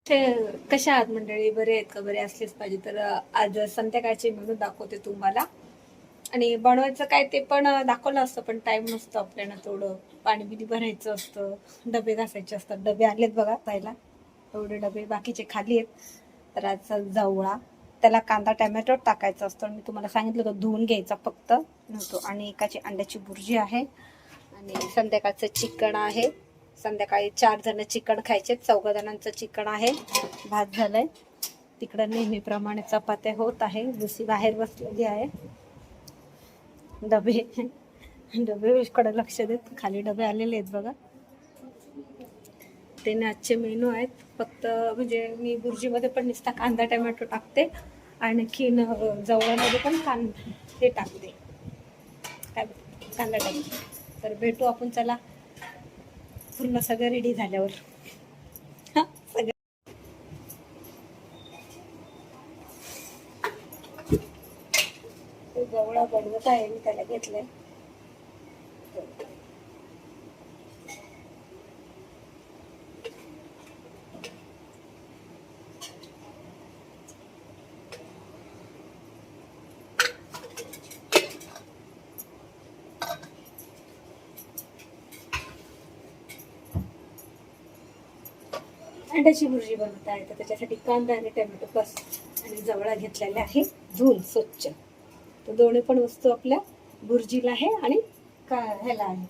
ते कशा आहात मंडळी? बरे आहेत का? बरे असलेच पाहिजे. तर आज संध्याकाळचे मेनू दाखवते तुम्हाला. आणि बनवायचं काय ते पण दाखवलं असतं, पण टाइम नसतो आपल्याला. थोडं पाणी बिणी भरायचं असतं, डबे घासायचे असतात. डबे आलेत बघा पहिला, एवढे डबे बाकीचे खाली आहेत. तर आज जवळा, त्याला कांदा टॅमॅटो टाकायचा असतो. मी तुम्हाला सांगितलं होतं धुवून घ्यायचा फक्त नव्हतो. आणि एकाची अंड्याची भुर्जी आहे. आणि संध्याकाळचं चिकन आहे. संध्याकाळी 4 जण चिकन खायचे, 4 जणांचं चिकन आहे. भात झालंय. तिकडं नेहमीप्रमाणे चपात्या होत आहे. लुसी बाहेर बसलेली आहे. डबे डबे कडे लक्ष देत, खाली डबे आलेले आहेत बघा. ते आजचे मेनू आहेत. फक्त म्हणजे मी भुर्जीमध्ये पण नुसता कांदा टोमॅटो टाकते, आणखीन जवळामध्ये पण हे टाकते, काय कांदा टोमॅटो. तर भेटू आपण, चला पूर्ण सगळं रेडी झाल्यावर. सगळं जवळ बनवत आहे, मी त्याला घेतलंय. अंड्याची भुर्जी बनवत आहे, तर त्याच्यासाठी कांदा आणि टोमॅटो बस आणि जवळा घेतलेला आहे धुवून स्वच्छ. तर दोन्ही पण वस्तू आपल्या भुर्जीला आहे आणि ह्याला आहे.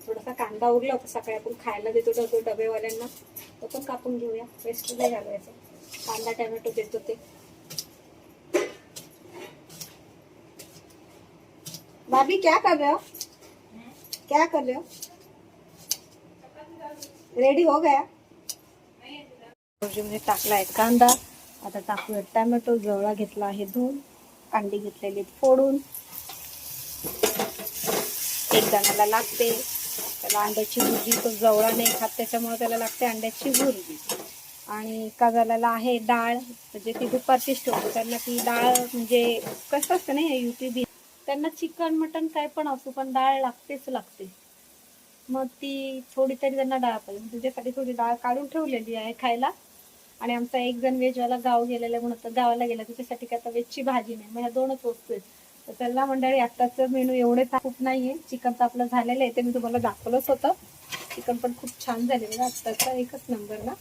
थोडासा कांदा उरला होता, सकाळी आपण खायला देतो डबेवाल्यांना, तो पण कापून घेऊया, वेस्ट नाही घालवायचं. कांदा टोमॅटो देतो ते. भाभी क्या कर रहे हो? क्या कर रहे हो? रेडी हो गया? भुर्जीमध्ये टाकला आहे कांदा. आता टाकूया टोमॅटो. जवळा घेतला आहे धुवून, अंडी घेतलेली फोडून. एक जणाला लागते त्याला अंड्याची भुर्जी, तो जवळा नाही खात त्याच्यामुळे त्याला लागते अंड्याची भुर्जी. आणि एका जणाला आहे डाळ, म्हणजे ती दुपारचीच ठेवतो त्यांना. ती डाळ म्हणजे कसं असतं ना युपी, त्यांना चिकन मटन काय पण असो, पण डाळ लागतेच लागते. मग ती थोडी तरी त्यांना डाळ पाहिजे, त्याच्यासाठी थोडी डाळ काढून ठेवलेली आहे खायला. आणि आमचा एक जण व्हेजवाला गाव गेलेला, म्हणून गावाला गेला, त्याच्यासाठी काय आता व्हेजची भाजी नाही. मग ह्या दोनच वस्तू आहेत. तर त्याला मंडळी आत्ताच मेनू एवढे खूप नाहीये. चिकन तर आपलं झालेलं आहे, ते मी तुम्हाला दाखवलंच होतं. चिकन पण खूप छान झालेलं आहे आत्ताचा, एकच नंबर ना.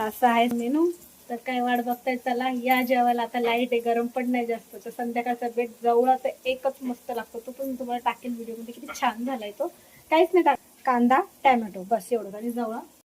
असं आहे मेनू. तर काय वाट बघताय, चला या जेवायला. आता लाईट आहे, गरम पण नाही जास्त. तर संध्याकाळचा बेट जवळा तर एकच मस्त लागतो, तो पण तुम्हाला टाकेल व्हिडिओ मध्ये. किती छान झालाय तो. काहीच नाही टाक, कांदा टॅमॅटो बस एवढं आणि जवळा